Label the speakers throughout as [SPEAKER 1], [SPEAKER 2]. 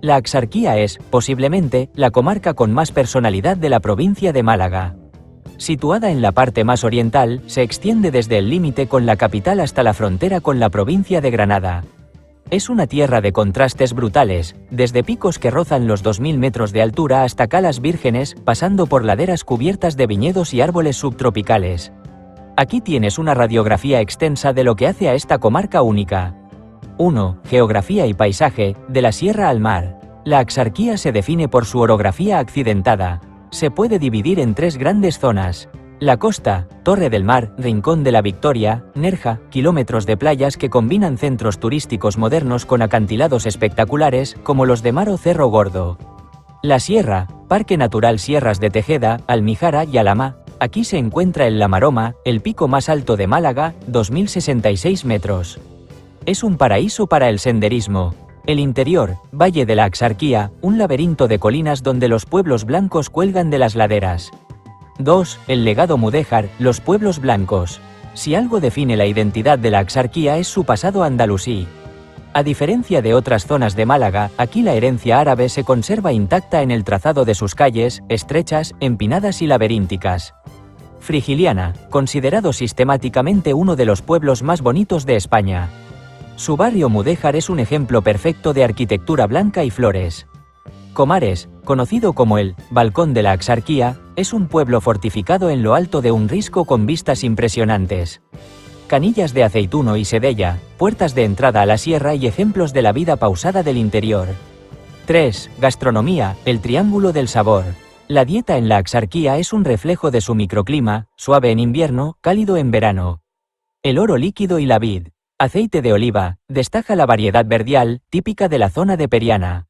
[SPEAKER 1] La Axarquía es, posiblemente, la comarca con más personalidad de la provincia de Málaga. Situada en la parte más oriental, se extiende desde el límite con la capital hasta la frontera con la provincia de Granada. Es una tierra de contrastes brutales, desde picos que rozan los 2000 metros de altura hasta calas vírgenes, pasando por laderas cubiertas de viñedos y árboles subtropicales. Aquí tienes una radiografía extensa de lo que hace a esta comarca única. 1. Geografía y paisaje, de la sierra al mar. La Axarquía se define por su orografía accidentada. Se puede dividir en 3 grandes zonas. La costa, Torre del Mar, Rincón de la Victoria, Nerja, kilómetros de playas que combinan centros turísticos modernos con acantilados espectaculares, como los de Mar o Cerro Gordo. La sierra, Parque Natural Sierras de Tejeda, Almijara y Alamá. Aquí se encuentra el La Maroma, el pico más alto de Málaga, 2066 metros. Es un paraíso para el senderismo. El interior, Valle de la Axarquía, un laberinto de colinas donde los pueblos blancos cuelgan de las laderas. 2. El legado mudéjar, los pueblos blancos. Si algo define la identidad de la Axarquía es su pasado andalusí. A diferencia de otras zonas de Málaga, aquí la herencia árabe se conserva intacta en el trazado de sus calles, estrechas, empinadas y laberínticas. Frigiliana, considerado sistemáticamente uno de los pueblos más bonitos de España. Su barrio mudéjar es un ejemplo perfecto de arquitectura blanca y flores. Comares, conocido como el Balcón de la Axarquía, es un pueblo fortificado en lo alto de un risco con vistas impresionantes. Canillas de Aceituno y Sedella, puertas de entrada a la sierra y ejemplos de la vida pausada del interior. 3. Gastronomía, el triángulo del sabor. La dieta en la Axarquía es un reflejo de su microclima, suave en invierno, cálido en verano. El oro líquido y la vid. Aceite de oliva, destaca la variedad verdial, típica de la zona de Periana.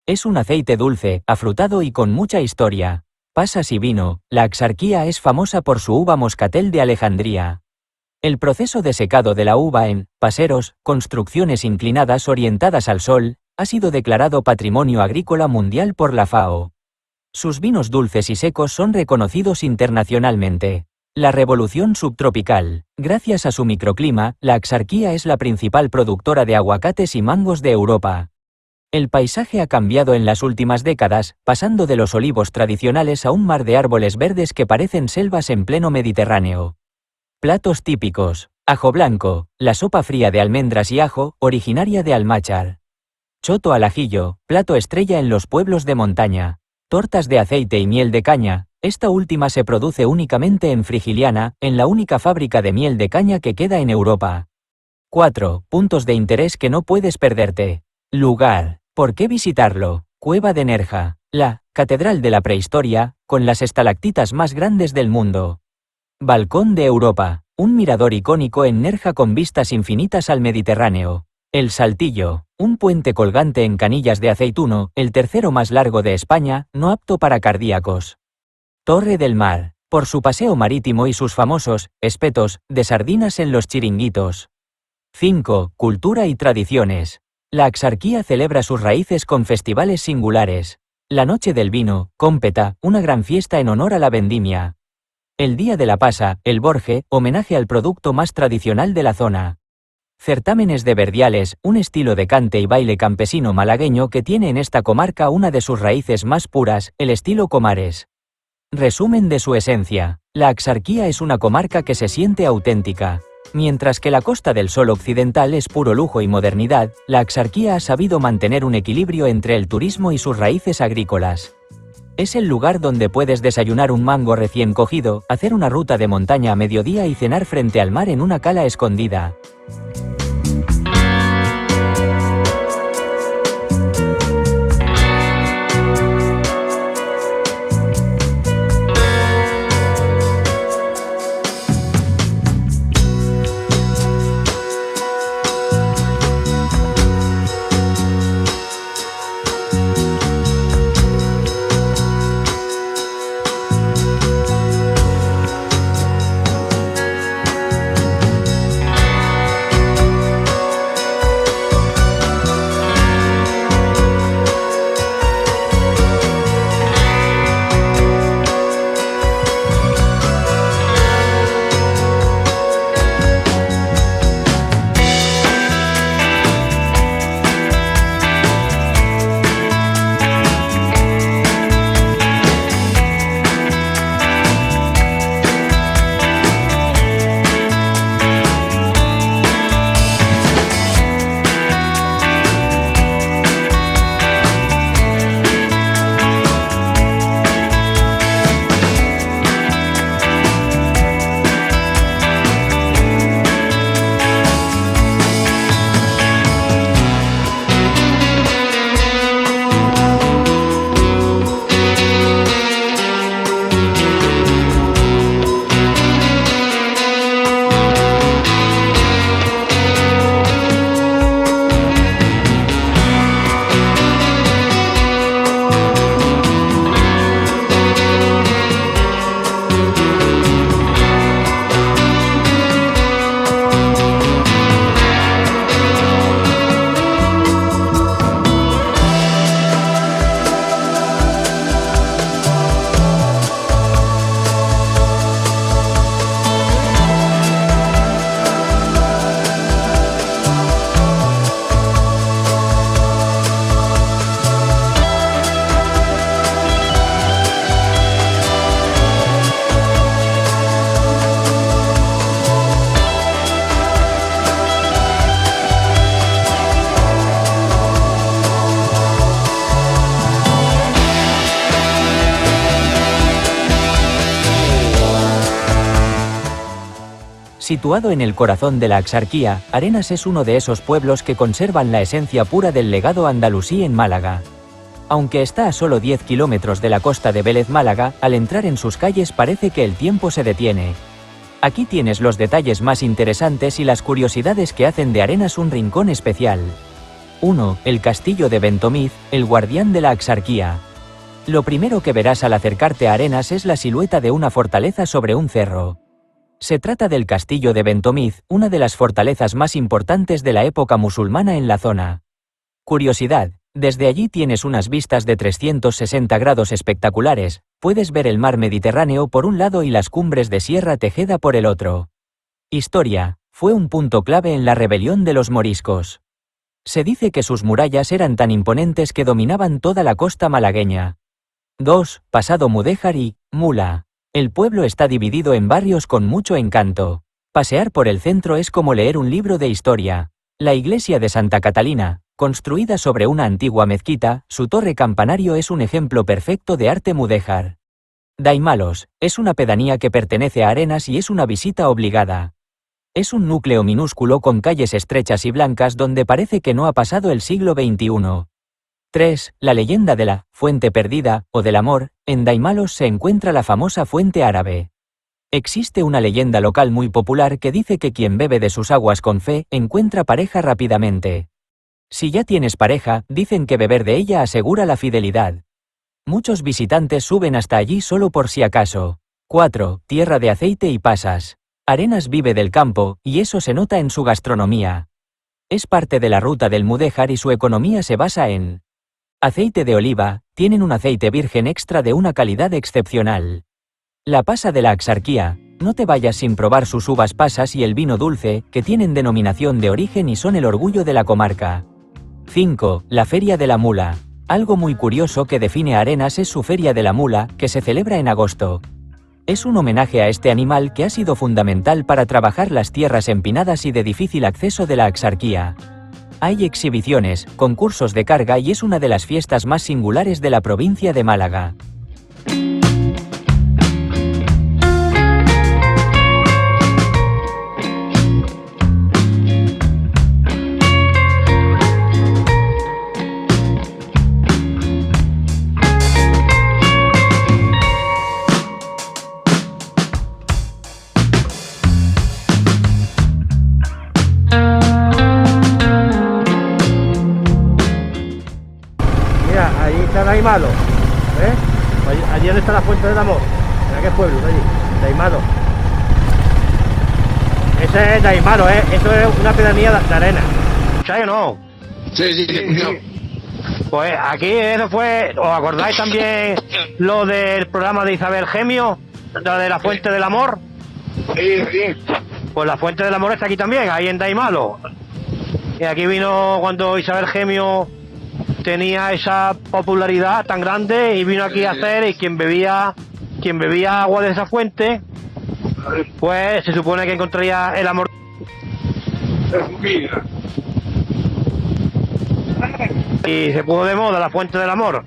[SPEAKER 1] Es un aceite dulce, afrutado y con mucha historia. Pasas y vino, la Axarquía es famosa por su uva moscatel de Alejandría. El proceso de secado de la uva en paseros, construcciones inclinadas orientadas al sol, ha sido declarado Patrimonio Agrícola Mundial por la FAO. Sus vinos dulces y secos son reconocidos internacionalmente. La revolución subtropical. Gracias a su microclima, la Axarquía es la principal productora de aguacates y mangos de Europa. El paisaje ha cambiado en las últimas décadas, pasando de los olivos tradicionales a un mar de árboles verdes que parecen selvas en pleno Mediterráneo. Platos típicos. Ajo blanco, la sopa fría de almendras y ajo, originaria de Almáchar. Choto al ajillo, plato estrella en los pueblos de montaña. Tortas de aceite y miel de caña. Esta última se produce únicamente en Frigiliana, en la única fábrica de miel de caña que queda en Europa. 4. Puntos de interés que no puedes perderte. Lugar. ¿Por qué visitarlo? Cueva de Nerja, la catedral de la prehistoria, con las estalactitas más grandes del mundo. Balcón de Europa, un mirador icónico en Nerja con vistas infinitas al Mediterráneo. El Saltillo, un puente colgante en Canillas de Aceituno, el tercero más largo de España, no apto para cardíacos. Torre del Mar, por su paseo marítimo y sus famosos espetos de sardinas en los chiringuitos. 5. Cultura y tradiciones. La Axarquía celebra sus raíces con festivales singulares. La Noche del Vino, Cómpeta, una gran fiesta en honor a la vendimia. El Día de la Pasa, el Borje, homenaje al producto más tradicional de la zona. Certámenes de verdiales, un estilo de cante y baile campesino malagueño que tiene en esta comarca una de sus raíces más puras, el estilo Comares. Resumen de su esencia. La Axarquía es una comarca que se siente auténtica. Mientras que la Costa del Sol occidental es puro lujo y modernidad, la Axarquía ha sabido mantener un equilibrio entre el turismo y sus raíces agrícolas. Es el lugar donde puedes desayunar un mango recién cogido, hacer una ruta de montaña a mediodía y cenar frente al mar en una cala escondida. Situado en el corazón de la Axarquía, Arenas es uno de esos pueblos que conservan la esencia pura del legado andalusí en Málaga. Aunque está a solo 10 kilómetros de la costa de Vélez Málaga, al entrar en sus calles parece que el tiempo se detiene. Aquí tienes los detalles más interesantes y las curiosidades que hacen de Arenas un rincón especial. 1. El castillo de Bentomiz, el guardián de la Axarquía. Lo primero que verás al acercarte a Arenas es la silueta de una fortaleza sobre un cerro. Se trata del castillo de Bentomiz, una de las fortalezas más importantes de la época musulmana en la zona. Curiosidad, desde allí tienes unas vistas de 360 grados espectaculares, puedes ver el mar Mediterráneo por un lado y las cumbres de Sierra Tejeda por el otro. Historia, fue un punto clave en la rebelión de los moriscos. Se dice que sus murallas eran tan imponentes que dominaban toda la costa malagueña. 2. Pasado mudéjar y Mula. El pueblo está dividido en barrios con mucho encanto. Pasear por el centro es como leer un libro de historia. La iglesia de Santa Catalina, construida sobre una antigua mezquita, su torre campanario es un ejemplo perfecto de arte mudéjar. Daimalos, es una pedanía que pertenece a Arenas y es una visita obligada. Es un núcleo minúsculo con calles estrechas y blancas donde parece que no ha pasado el siglo XXI. 3. La leyenda de la fuente perdida, o del amor. En Daimalos se encuentra la famosa fuente árabe. Existe una leyenda local muy popular que dice que quien bebe de sus aguas con fe, encuentra pareja rápidamente. Si ya tienes pareja, dicen que beber de ella asegura la fidelidad. Muchos visitantes suben hasta allí solo por si acaso. 4. Tierra de aceite y pasas. Arenas vive del campo, y eso se nota en su gastronomía. Es parte de la ruta del mudéjar y su economía se basa en aceite de oliva, tienen un aceite virgen extra de una calidad excepcional. La pasa de la Axarquía, no te vayas sin probar sus uvas pasas y el vino dulce, que tienen denominación de origen y son el orgullo de la comarca. 5. La Feria de la Mula. Algo muy curioso que define a Arenas es su Feria de la Mula, que se celebra en agosto. Es un homenaje a este animal que ha sido fundamental para trabajar las tierras empinadas y de difícil acceso de la Axarquía. Hay exhibiciones, concursos de carga y es una de las fiestas más singulares de la provincia de Málaga.
[SPEAKER 2] Daimalo, allí donde está la fuente del amor, en aquel pueblo de allí, Daimalo. Ese es Daimalo, eso es una pedanía de arena. ¿Sabes o no?
[SPEAKER 3] Sí, no.
[SPEAKER 2] Pues aquí eso fue, ¿os acordáis también lo del programa de Isabel Gemio? Lo de la fuente del amor.
[SPEAKER 3] Sí.
[SPEAKER 2] Pues la fuente del amor está aquí también, ahí en Daimalo. Y aquí vino cuando Isabel Gemio tenía esa popularidad tan grande y vino aquí a hacer, y quien bebía agua de esa fuente, pues se supone que encontraría el amor. Y se puso de moda la fuente del amor.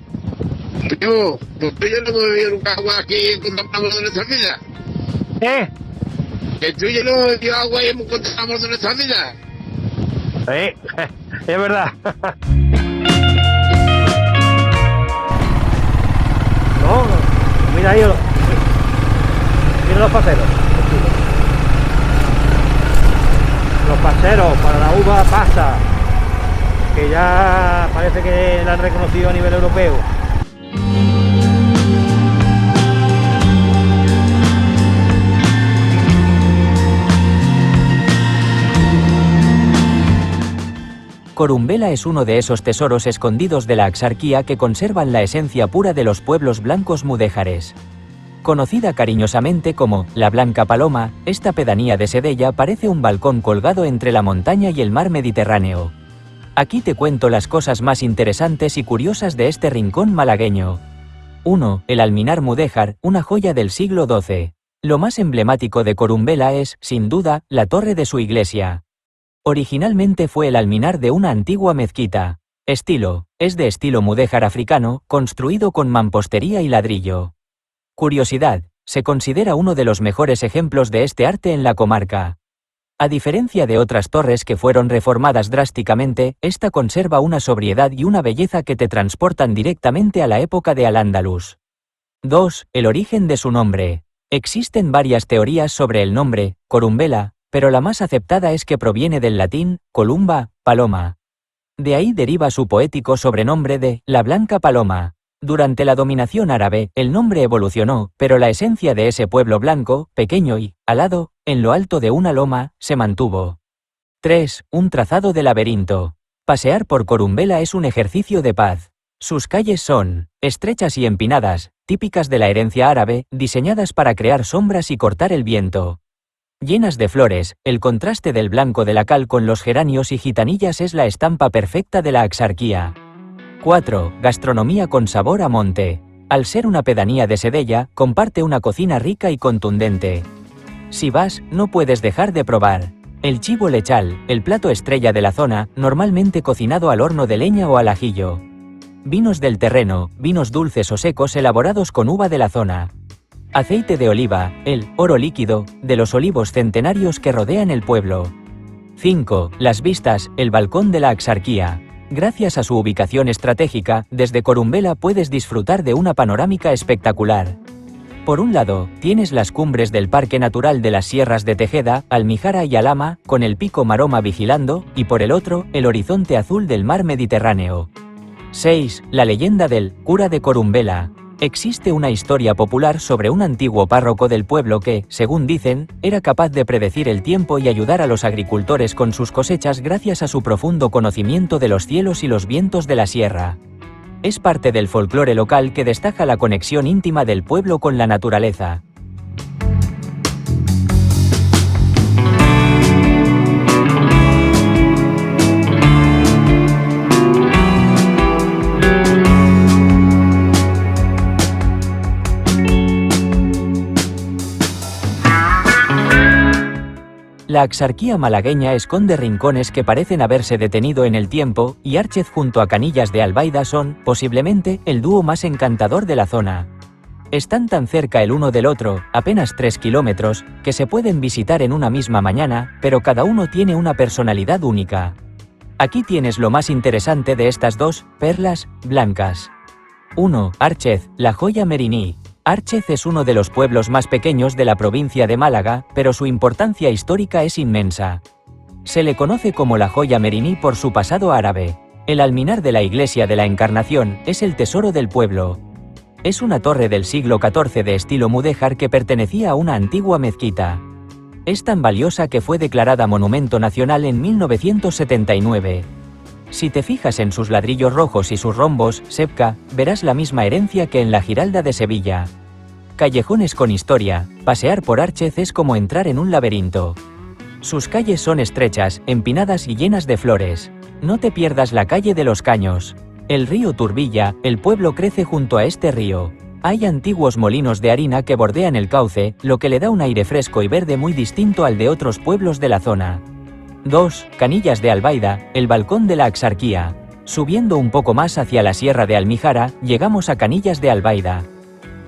[SPEAKER 3] Yo no hemos bebido nunca agua aquí encontramos de nuestra vida. Que tú y yo no hemos bebido agua y hemos encontrado de nuestra vida.
[SPEAKER 2] Es verdad. No, mira ahí, mira los paseros. Los paseros para la uva pasa, que ya parece que la han reconocido a nivel europeo.
[SPEAKER 1] Corumbela es uno de esos tesoros escondidos de la Axarquía que conservan la esencia pura de los pueblos blancos mudéjares. Conocida cariñosamente como la Blanca Paloma, esta pedanía de Sedella parece un balcón colgado entre la montaña y el mar Mediterráneo. Aquí te cuento las cosas más interesantes y curiosas de este rincón malagueño. 1. El alminar mudéjar, una joya del siglo XII. Lo más emblemático de Corumbela es, sin duda, la torre de su iglesia. Originalmente fue el alminar de una antigua mezquita. Estilo, es de estilo mudéjar africano, construido con mampostería y ladrillo. Curiosidad, se considera uno de los mejores ejemplos de este arte en la comarca. A diferencia de otras torres que fueron reformadas drásticamente, esta conserva una sobriedad y una belleza que te transportan directamente a la época de Al-Ándalus. 2. El origen de su nombre. Existen varias teorías sobre el nombre, Corumbela, pero la más aceptada es que proviene del latín, columba, paloma. De ahí deriva su poético sobrenombre de la Blanca Paloma. Durante la dominación árabe, el nombre evolucionó, pero la esencia de ese pueblo blanco, pequeño y, alado, en lo alto de una loma, se mantuvo. 3. Un trazado de laberinto. Pasear por Corumbela es un ejercicio de paz. Sus calles son estrechas y empinadas, típicas de la herencia árabe, diseñadas para crear sombras y cortar el viento. Llenas de flores, el contraste del blanco de la cal con los geranios y gitanillas es la estampa perfecta de la Axarquía. 4. Gastronomía con sabor a monte. Al ser una pedanía de Sedella, comparte una cocina rica y contundente. Si vas, no puedes dejar de probar el chivo lechal, el plato estrella de la zona, normalmente cocinado al horno de leña o al ajillo. Vinos del terreno, vinos dulces o secos elaborados con uva de la zona. Aceite de oliva, el oro líquido, de los olivos centenarios que rodean el pueblo. 5. Las vistas, el balcón de la Axarquía. Gracias a su ubicación estratégica, desde Corumbela puedes disfrutar de una panorámica espectacular. Por un lado, tienes las cumbres del Parque Natural de las Sierras de Tejeda, Almijara y Alhama, con el pico Maroma vigilando, y por el otro, el horizonte azul del mar Mediterráneo. 6. La leyenda del cura de Corumbela. Existe una historia popular sobre un antiguo párroco del pueblo que, según dicen, era capaz de predecir el tiempo y ayudar a los agricultores con sus cosechas gracias a su profundo conocimiento de los cielos y los vientos de la sierra. Es parte del folclore local que destaca la conexión íntima del pueblo con la naturaleza. La Axarquía malagueña esconde rincones que parecen haberse detenido en el tiempo, y Árchez junto a Canillas de Albaida son, posiblemente, el dúo más encantador de la zona. Están tan cerca el uno del otro, apenas 3 kilómetros, que se pueden visitar en una misma mañana, pero cada uno tiene una personalidad única. Aquí tienes lo más interesante de estas dos perlas blancas. 1. Árchez, la joya meriní. Árchez es uno de los pueblos más pequeños de la provincia de Málaga, pero su importancia histórica es inmensa. Se le conoce como la joya meriní por su pasado árabe. El alminar de la iglesia de la Encarnación es el tesoro del pueblo. Es una torre del siglo XIV de estilo mudéjar que pertenecía a una antigua mezquita. Es tan valiosa que fue declarada Monumento Nacional en 1979. Si te fijas en sus ladrillos rojos y sus rombos, Sepka, verás la misma herencia que en la Giralda de Sevilla. Callejones con historia, pasear por Árchez es como entrar en un laberinto. Sus calles son estrechas, empinadas y llenas de flores. No te pierdas la calle de los Caños. El río Turbilla, el pueblo crece junto a este río. Hay antiguos molinos de harina que bordean el cauce, lo que le da un aire fresco y verde muy distinto al de otros pueblos de la zona. 2. Canillas de Albaida, el balcón de la Axarquía. Subiendo un poco más hacia la sierra de Almijara, llegamos a Canillas de Albaida.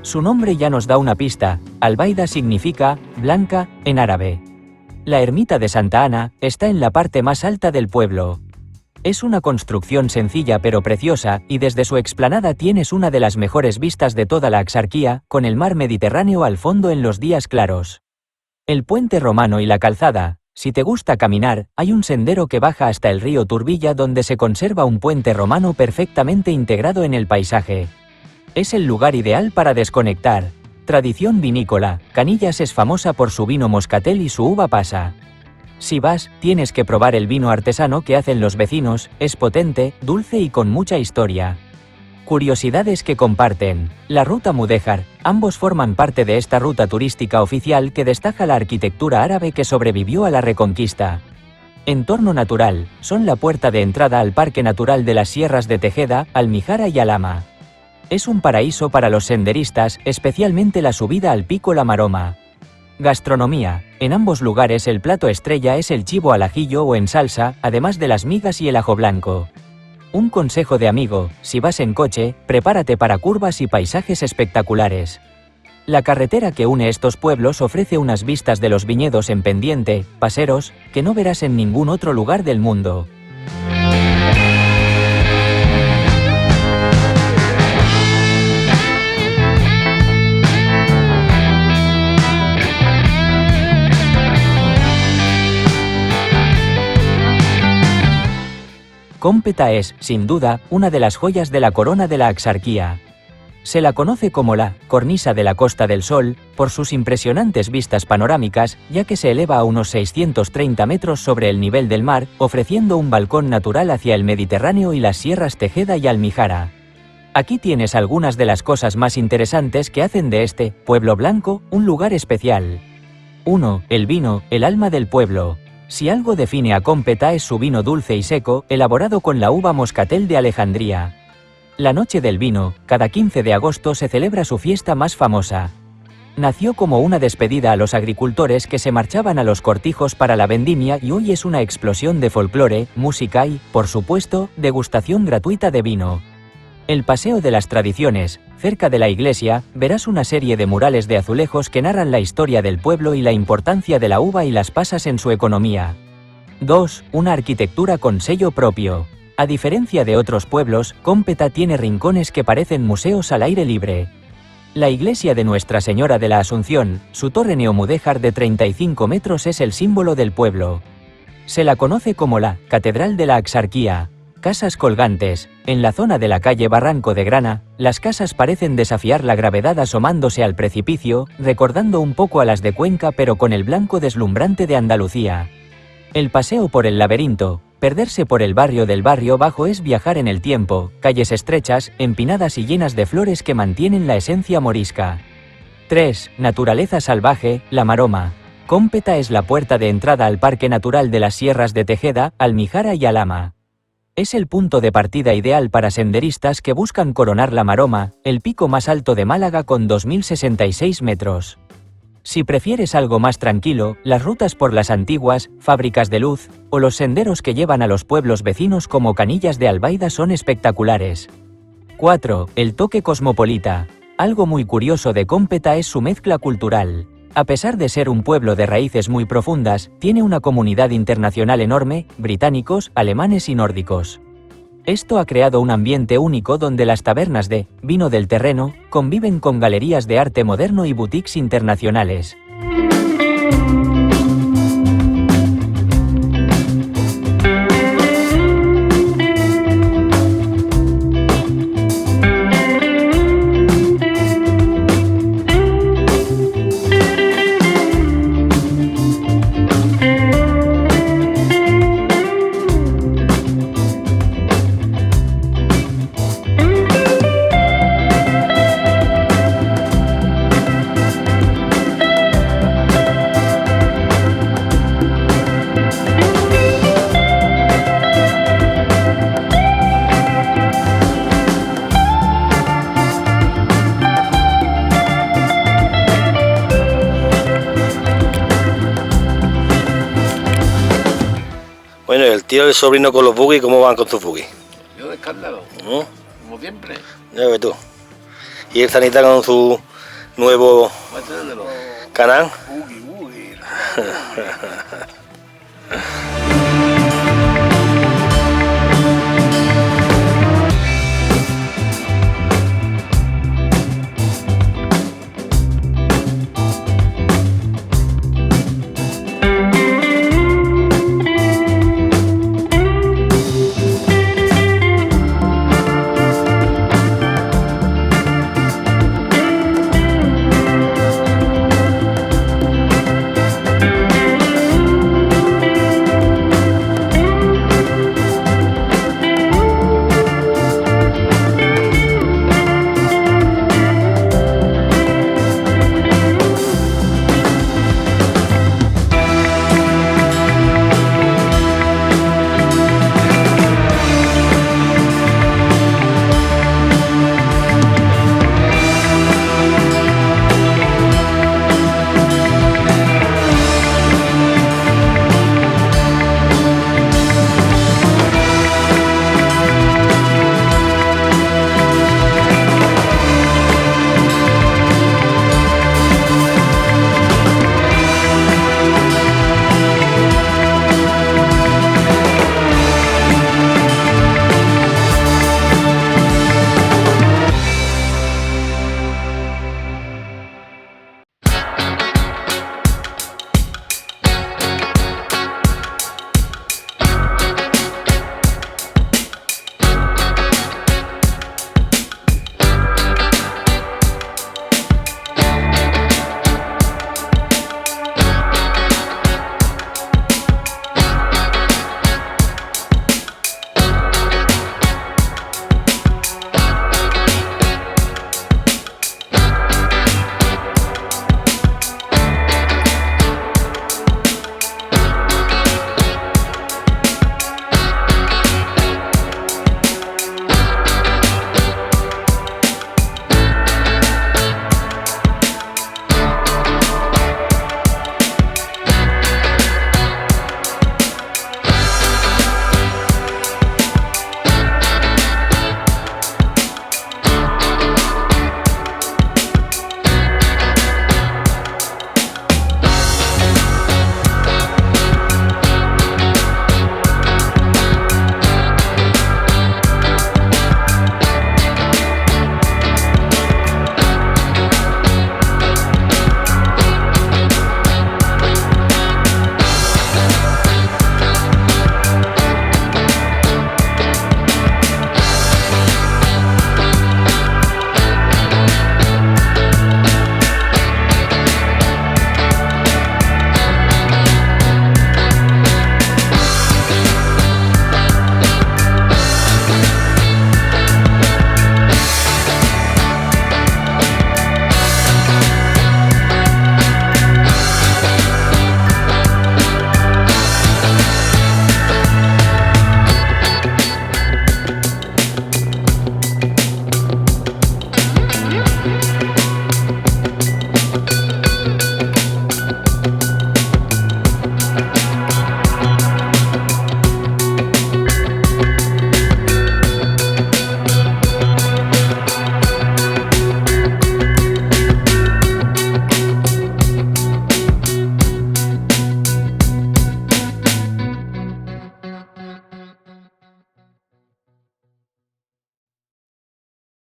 [SPEAKER 1] Su nombre ya nos da una pista, Albaida significa blanca en árabe. La ermita de Santa Ana está en la parte más alta del pueblo. Es una construcción sencilla pero preciosa, y desde su explanada tienes una de las mejores vistas de toda la Axarquía, con el mar Mediterráneo al fondo en los días claros. El puente romano y la calzada. Si te gusta caminar, hay un sendero que baja hasta el río Turbilla donde se conserva un puente romano perfectamente integrado en el paisaje. Es el lugar ideal para desconectar. Tradición vinícola, Canillas es famosa por su vino moscatel y su uva pasa. Si vas, tienes que probar el vino artesano que hacen los vecinos, es potente, dulce y con mucha historia. Curiosidades que comparten. La ruta mudéjar, ambos forman parte de esta ruta turística oficial que destaca la arquitectura árabe que sobrevivió a la Reconquista. Entorno natural, son la puerta de entrada al Parque Natural de las Sierras de Tejeda, Almijara y Alhama. Es un paraíso para los senderistas, especialmente la subida al pico La Maroma. Gastronomía, en ambos lugares el plato estrella es el chivo al ajillo o en salsa, además de las migas y el ajo blanco. Un consejo de amigo, si vas en coche, prepárate para curvas y paisajes espectaculares. La carretera que une estos pueblos ofrece unas vistas de los viñedos en pendiente, paseros, que no verás en ningún otro lugar del mundo. Cómpeta es, sin duda, una de las joyas de la corona de la Axarquía. Se la conoce como la cornisa de la Costa del Sol, por sus impresionantes vistas panorámicas, ya que se eleva a unos 630 metros sobre el nivel del mar, ofreciendo un balcón natural hacia el Mediterráneo y las sierras Tejeda y Almijara. Aquí tienes algunas de las cosas más interesantes que hacen de este pueblo blanco un lugar especial. 1. El vino, el alma del pueblo. Si algo define a Cómpeta es su vino dulce y seco, elaborado con la uva moscatel de Alejandría. La Noche del Vino, cada 15 de agosto se celebra su fiesta más famosa. Nació como una despedida a los agricultores que se marchaban a los cortijos para la vendimia y hoy es una explosión de folclore, música y, por supuesto, degustación gratuita de vino. El Paseo de las Tradiciones, cerca de la iglesia, verás una serie de murales de azulejos que narran la historia del pueblo y la importancia de la uva y las pasas en su economía. 2. Una arquitectura con sello propio. A diferencia de otros pueblos, Cómpeta tiene rincones que parecen museos al aire libre. La iglesia de Nuestra Señora de la Asunción, su torre neomudéjar de 35 metros es el símbolo del pueblo. Se la conoce como la Catedral de la Axarquía. Casas colgantes. En la zona de la calle Barranco de Grana, las casas parecen desafiar la gravedad asomándose al precipicio, recordando un poco a las de Cuenca pero con el blanco deslumbrante de Andalucía. El paseo por el laberinto. Perderse por el barrio del Barrio Bajo es viajar en el tiempo, calles estrechas, empinadas y llenas de flores que mantienen la esencia morisca. 3. Naturaleza salvaje, La Maroma. Cómpeta es la puerta de entrada al Parque Natural de las Sierras de Tejeda, Almijara y Alhama. Es el punto de partida ideal para senderistas que buscan coronar La Maroma, el pico más alto de Málaga con 2066 metros. Si prefieres algo más tranquilo, las rutas por las antiguas fábricas de luz, o los senderos que llevan a los pueblos vecinos como Canillas de Albaida son espectaculares. 4. El toque cosmopolita. Algo muy curioso de Cómpeta es su mezcla cultural. A pesar de ser un pueblo de raíces muy profundas, tiene una comunidad internacional enorme, británicos, alemanes y nórdicos. Esto ha creado un ambiente único donde las tabernas de vino del terreno conviven con galerías de arte moderno y boutiques internacionales.
[SPEAKER 4] Bueno, el tío y el sobrino con los buggy, ¿cómo van con tus buggy?
[SPEAKER 3] Yo de escándalo, como siempre.
[SPEAKER 4] Ya ves tú. Y el Zanita con su nuevo canal.
[SPEAKER 3] Buggy.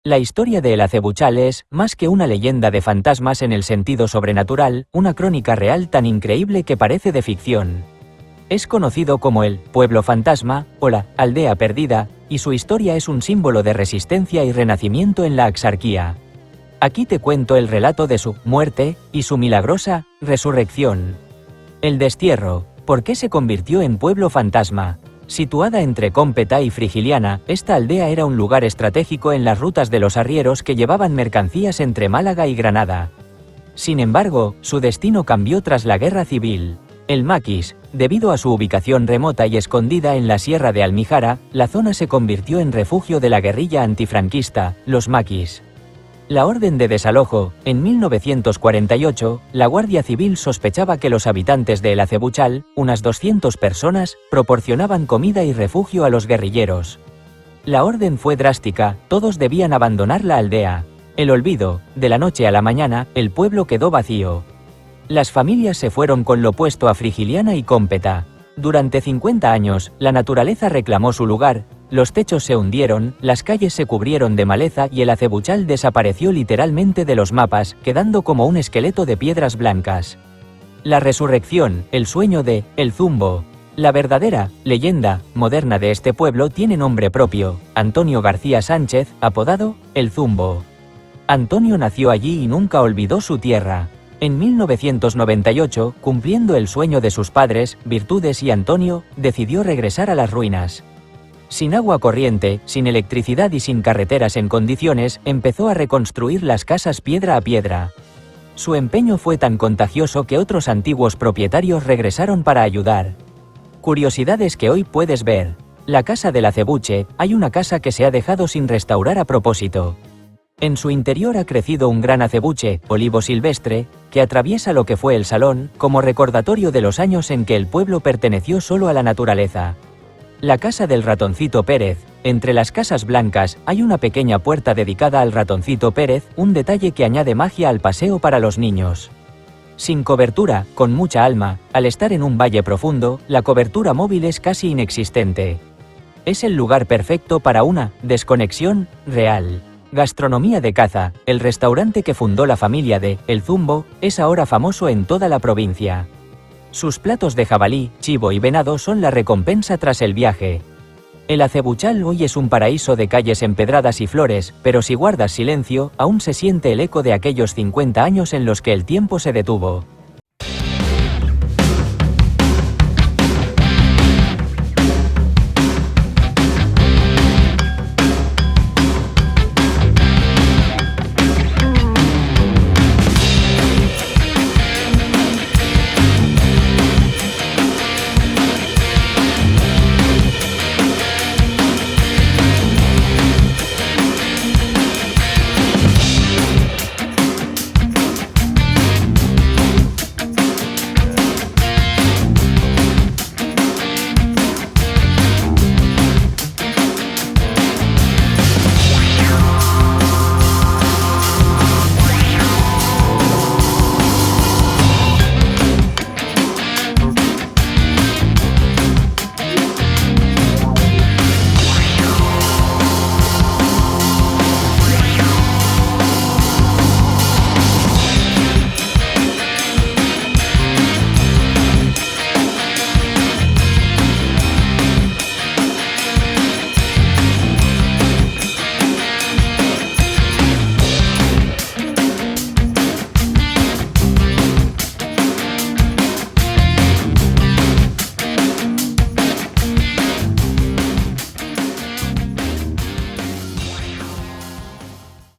[SPEAKER 1] La historia de El Acebuchal es, más que una leyenda de fantasmas en el sentido sobrenatural, una crónica real tan increíble que parece de ficción. Es conocido como el pueblo fantasma o la aldea perdida, y su historia es un símbolo de resistencia y renacimiento en la Axarquía. Aquí te cuento el relato de su muerte y su milagrosa resurrección. El destierro. ¿Por qué se convirtió en pueblo fantasma? Situada entre Cómpeta y Frigiliana, esta aldea era un lugar estratégico en las rutas de los arrieros que llevaban mercancías entre Málaga y Granada. Sin embargo, su destino cambió tras la Guerra Civil. El Maquis, debido a su ubicación remota y escondida en la Sierra de Almijara, la zona se convirtió en refugio de la guerrilla antifranquista, los Maquis. La orden de desalojo. En 1948, la Guardia Civil sospechaba que los habitantes de El Acebuchal, unas 200 personas, proporcionaban comida y refugio a los guerrilleros. La orden fue drástica, todos debían abandonar la aldea. El olvido. De la noche a la mañana, el pueblo quedó vacío. Las familias se fueron con lo opuesto a Frigiliana y Cómpeta. Durante 50 años, la naturaleza reclamó su lugar. Los techos se hundieron, las calles se cubrieron de maleza y El Acebuchal desapareció literalmente de los mapas, quedando como un esqueleto de piedras blancas. La resurrección, el sueño de El Zumbo. La verdadera leyenda moderna de este pueblo tiene nombre propio: Antonio García Sánchez, apodado El Zumbo. Antonio nació allí y nunca olvidó su tierra. En 1998, cumpliendo el sueño de sus padres, Virtudes y Antonio, decidió regresar a las ruinas. Sin agua corriente, sin electricidad y sin carreteras en condiciones, empezó a reconstruir las casas piedra a piedra. Su empeño fue tan contagioso que otros antiguos propietarios regresaron para ayudar. Curiosidades que hoy puedes ver. La casa del acebuche. Hay una casa que se ha dejado sin restaurar a propósito. En su interior ha crecido un gran acebuche, olivo silvestre, que atraviesa lo que fue el salón, como recordatorio de los años en que el pueblo perteneció solo a la naturaleza. La casa del ratoncito Pérez. Entre las casas blancas, hay una pequeña puerta dedicada al ratoncito Pérez, un detalle que añade magia al paseo para los niños. Sin cobertura, con mucha alma. Al estar en un valle profundo, la cobertura móvil es casi inexistente. Es el lugar perfecto para una desconexión real. Gastronomía de caza. El restaurante que fundó la familia de El Zumbo es ahora famoso en toda la provincia. Sus platos de jabalí, chivo y venado son la recompensa tras el viaje. El Acebuchal hoy es un paraíso de calles empedradas y flores, pero si guardas silencio, aún se siente el eco de aquellos 50 años en los que el tiempo se detuvo.